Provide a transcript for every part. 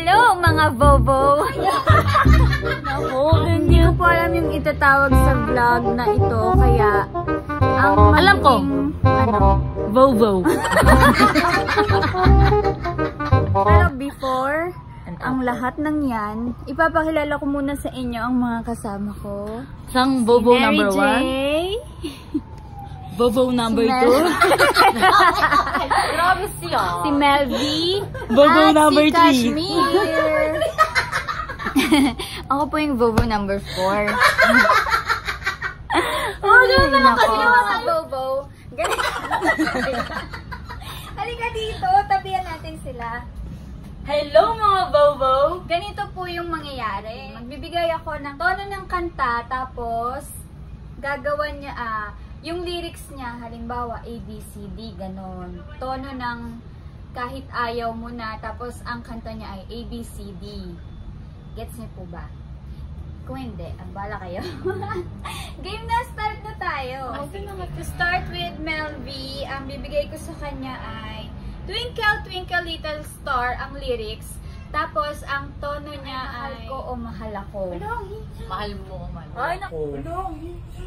Hello mga Bobo! Naku, hindi ko po alam yung itatawag sa vlog na ito, kaya alam ko! Bobo! Pero before ang lahat ng yan, ipapakilala ko muna sa inyo ang mga kasama ko. Isang Bobo Si Mary number J. 1. Bobo number 2. Grabe siya. Si Melvy. Bobo at number si 3. Kashmir. Ako po yung Bobo number 4. Oh, ganun na lang kasi yung mga Bobo. Halika dito, tabihan natin sila. Hello mga Bobo! Ganito po yung mangyayari. Magbibigay ako ng tono ng kanta, tapos gagawa niya, yung lyrics niya, halimbawa A, B, C, D, ganon. Tono ng kahit ayaw mo na, tapos ang kanta niya ay A, B, C, D. Gets niyo po ba? Kung hindi, bala kayo. Game na, start na tayo. To start with Melvy, ang bibigay ko sa kanya ay Twinkle, Twinkle, Little Star, ang lyrics. Tapos, ang tono niya ay Mahal ko o mahal ako. mahal mo, mahal. Ay, naku.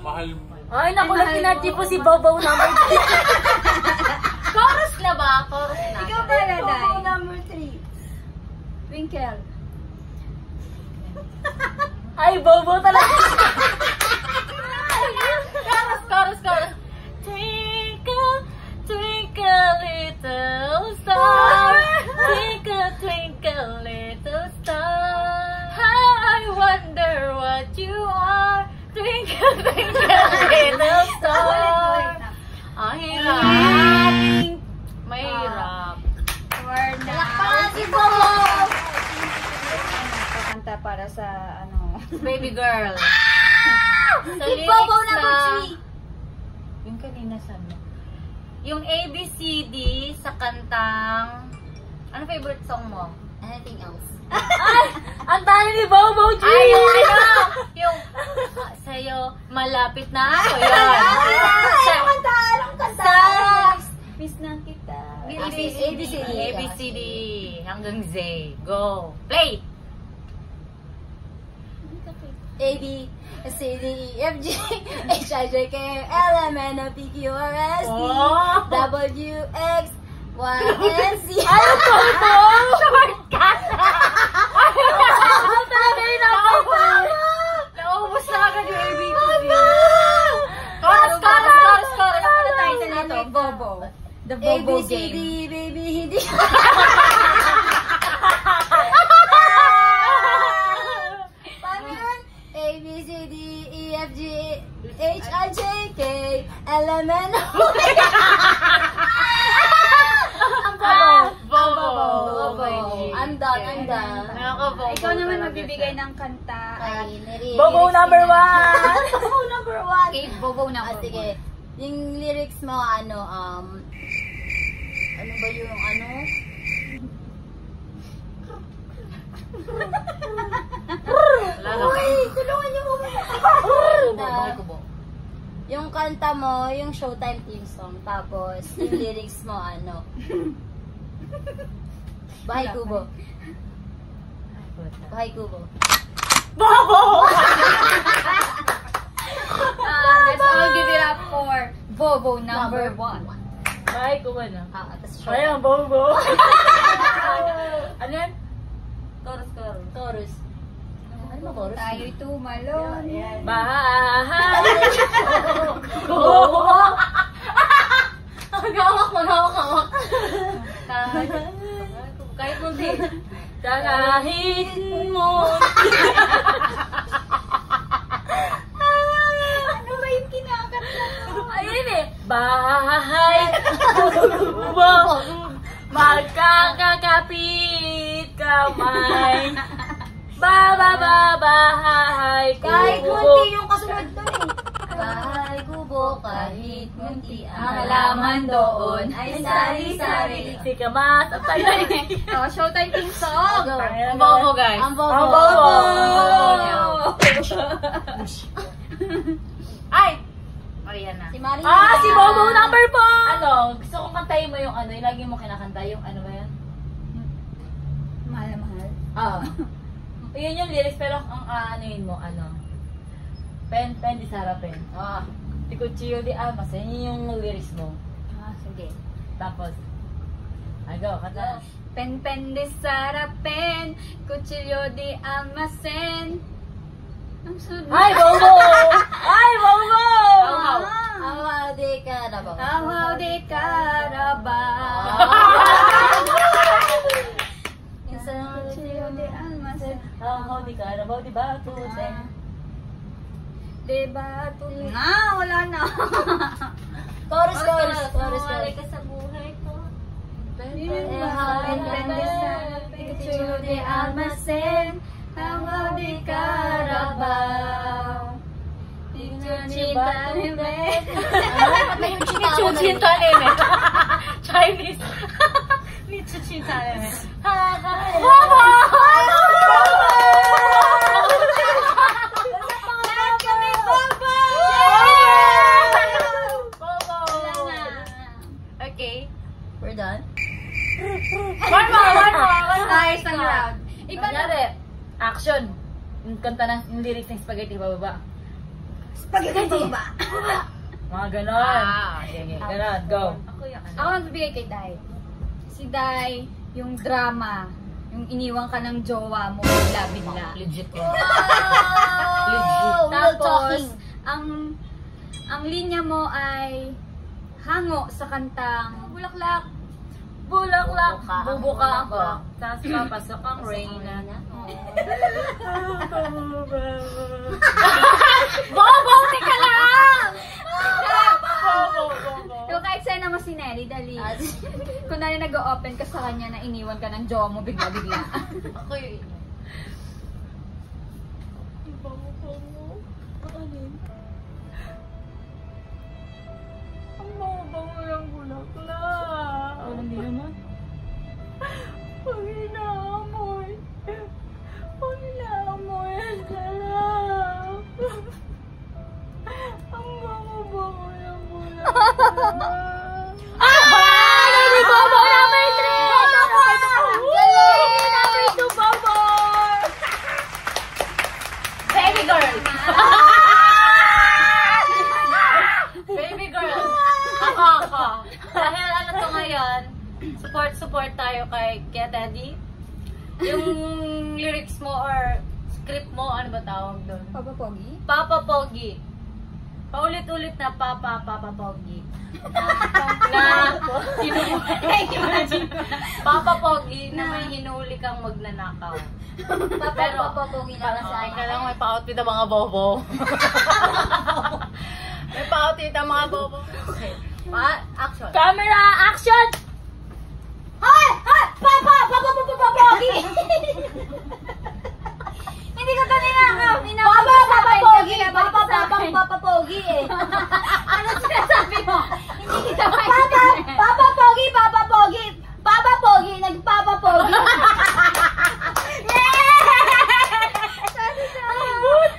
Mahal mo. Ay, naku, nakinati po si Bobo number 3. Chorus na ba? Chorus na. Ikaw ba, Laday? Bobo number 3. Twinkle. Ay, Bobo talaga. Chorus. Twinkle, twinkle, little star. Twinkle, twinkle, little star. How I wonder what you are. Twinkle, twinkle, little star. Ang hirap. Mahirap. For now. Palakpakan si Bobo! Kanta para sa, Baby girl. Sa Si Bobo lyrics number na- 3. Yung kanina sabi. Yung ABCD sa kantang... Ano favorite song mo? Anything else? Ang tali ni Bobo G. Ay, yung ano! Yung... sa'yo, malapit na ako. Yan. Anong kanta? Sa... Miss na kita. ABCD. Hanggang Z. Go. Play! A, B, C, D, E, F, G, H, I, J, K, L, M, N, O, P, Q, R, S, T, Oh! W, X, Y, and Z. Ano po ito? Shortcut! Tagay na ako. Naubos na agad yung ABCD. Chorus! Ano tayo sa nito? Bobo. The Bobo A, B, C, D, game. Baby, hindi. Paano yun? A, B, C, D, E, F, G, H, I, J, K, L, M, N, O. Bobo. I'm done. Nakaka-bobo. Ikaw naman talaga magbibigay siya. ng kanta. Bobo number 1. Bobo number 1. Okay, Bobo number Sige. Yung lyrics mo, ano ba yung tulungan niyo mo Kubo. yung kanta mo, yung Showtime theme song, tapos yung lyrics mo, Bahay Kubo. Bahay Kubo. Bobo! Let's all give it up for Bobo number 1. Ay, kuha na. Tapos Ay, ang Bobo. Ano yan? chorus. Ano ba chorus? Tayo'y tumalon. Bahay. Magawak. Kahit munti. Kahit mo. Ano ba yung kinakanta mo? Ayun eh. Bahay. Kubo. Magkakakapit kamay. Bahay. Kahit Kubo. munti yung kasunod doon eh. Bahay kubo, kahit munti ang halaman doon ay sari-sari. Si Kamas. Ang tayo. Oh, Showtime theme song. Ang Bobo, guys. Ang Bobo. Ang Bobo. Ay! Mariana. Si Maria. Si Bobo number 4. Gusto kong kantayin mo yung yung lagi mo kinakanta, yung ano ba yan? Mahal na mahal. Yun yung lyrics, pero ang aanuin mo, Pen, di Sara Pen. Di Cuchillo di Almas. Yun yung lyrics mo. Sige. Tapos, go, kata. Pen de Sara Pen, Cuchillo de almacén. Ang sunod. Ay, Bobo! Ay, Bobo! Awaw de Carabao. Awaw de Carabao. Cuchillo de almacén. Awaw di Carabao, di ba? Diba? Wala na. Chorus. ka sa buhay ko. Pen de Sara Pen, Cuchillo de almacén. Awaw de Carabao. Chuchita neme. Chuchita neme. Chinese. Ni chuchita neme. Mama! Lahat kami Bobo! Bobo! Okay. We're done? One more. Ayos ang round. Iba na. Kunyari, action. Yung kanta ng yung lyrics ng spaghetti bababa. Spaghetti ba? Mga ganon. Okay, ganon. Go. Ako magbibigay kay Dai. Si Dai, yung drama, yung iniwan ka ng jowa mo, bigla-bigla. Legit ko. Tapos, ang linya mo ay hango sa kantang Bulaklak. Bulaklak, bubuka ako. Tapos papasok ang Reyna. Bobo, tika lang! Bobo. Yung ka-eksena mo si Nelly, dali. Kunwari nag-open ka sa kanya na iniwan ka ng jowa mo bigla-bigla. Ako yun. Ang bango ng bulaklak. Hindi naman. Pag inaamoy. Ang sarap. Ang bango-bango ng bulaklak. Ay! Bobo number 3! Galing! Number 2, Bobo! Baby girl! Baby girl! Ako. Dahil to ngayon, support tayo kay Teddy. Yung lyrics mo or script mo, ano ba tawag doon? Papa Pogi? Papa Pogi. Paulit-ulit na Papa Pogi. Papa Pogi na may hinuli kang magnanakaw. Papa Pogi na Okay, kailangan may pa-outfit ang mga bobo. May pa-outfit ang mga bobo. Okay. Action. Camera, action! Hoy! Papa Pogi! Hindi ko to ninakaw. Papa Pogi eh. Ano sinasabi mo? Hindi kita Papa Pogi, nagpapa Pogi.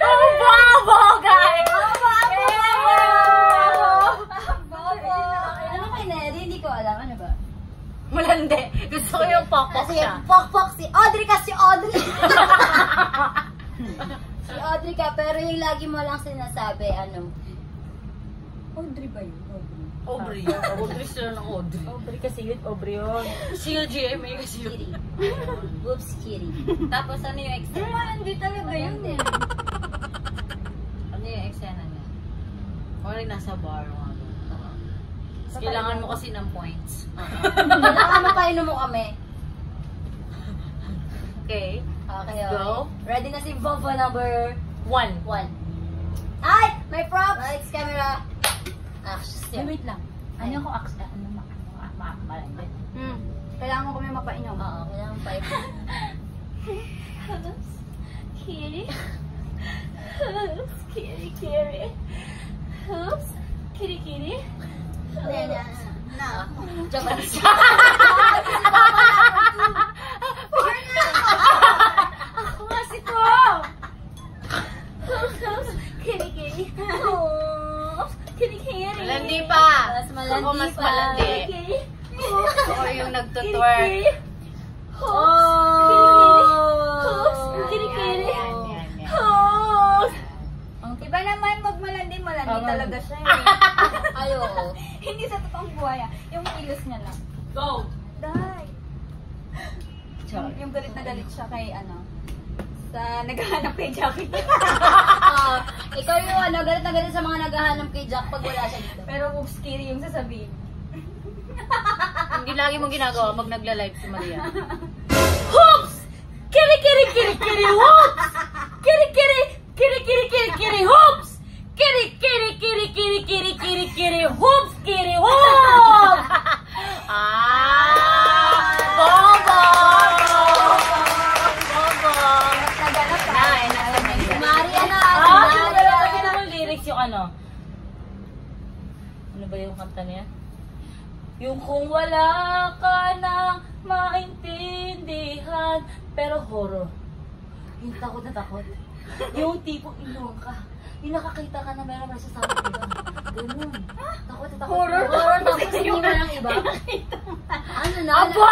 Ang bobo, guys! Ano kay Nelly? Hindi ko alam. Ano ba? Malandi. Gusto ko yung pokpok siya. Pokpok si Audrey ka, si Audrey. Si Audrey ka, pero yung lagi mo lang sinasabi, Audrey ba yun? Aubrey. Aubrey sila ng Audrey. Aubrey kasi yun, Aubrey yun. Sino GMA kasi yun? Whoops, Kitty. Tapos ano yung eksena? Hindi talaga yun eh. Ano yung eksena niya? Wala nasa bar. Kailangan mo kasi ng points. Kailangan mapainom mo kami. Okay. Okay, Go. Ready na si Bobo number 1. 1. Ay! May props! Lights, camera. Action. Wait lang. Ano ko action? Malandi. Kailangan mo kami mapainom. Oo, kailangan painom. Kitty. Kitty. Oops. Kitty. Na. Japan siya. Ako nga si ko! Kitty. Kitty. Malandi pa. Mas malandi Ako mas pa. malandi. Ako yung nagtutwerk. Oh! Yung galit na galit siya kay ano, sa naghahanap kay Jackie. Ikaw yung galit na galit sa mga naghahanap kay Jack pag wala siya dito. Pero oops, Kiri yung sasabihin. Hindi lagi mong ginagawa pag nagla-live si Maria. Hoops! Kiri, kiri, kiri, kiri, hoops! Kiri, kiri, kiri, kiri, kiri, kiri, hoops! Kiri, kiri, kiri, kiri, kiri, kiri, kiri, hoops! Kiri, hoops! Bobo! Naganap ka. Maria na! Pero pag yun ang lyrics yung ano? Ano ba yung kanta niya? Yung kung wala ka nang maintindihan, pero horror. Yung takot na takot. Yung tipong inuwang ka. Yung nakakita ka na meron sa sabi iba. Ganun. Takot na takot. Horror. Horror tapos hindi mo lang iba. Ano na? Aba!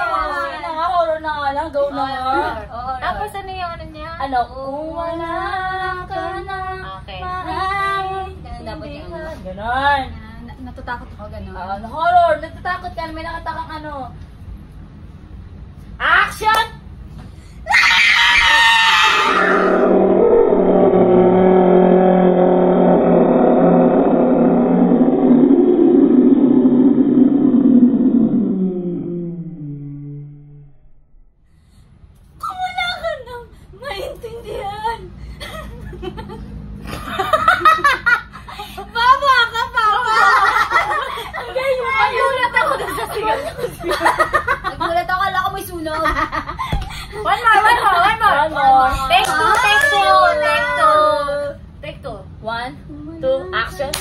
Ano na nga, horror na nga lang. Go na nga. Tapos ano yung ano niya? Ano? Kung wala ka na Okay. maintindihan. Dapat yung ano. Ganon. Natatakot ako gano'n. Horror. Natatakot ka. May nakatakang ano. Action! Kung wala ka nang maintindihan. Baba ka, Papa! Ang galing mo. Nagulat ako dun sa sigaw. Nagulat ako. Kala ko may sunog. One more. Take two. Take two. 1, 2, action.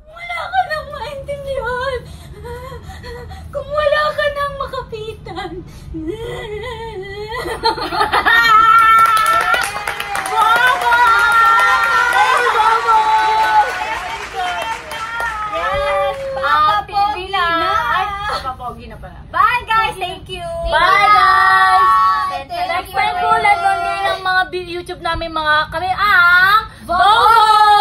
Wala ka nang maintindihan. Kung wala ka nang makapitan. Bobo! Ay, Bobo! Yes! Papapogi na. Ay, papapogi na pala. Bye guys, thank you. Bye, guys! Thank Next you. time tulad nun din ang mga YouTube namin kami ang Bobo!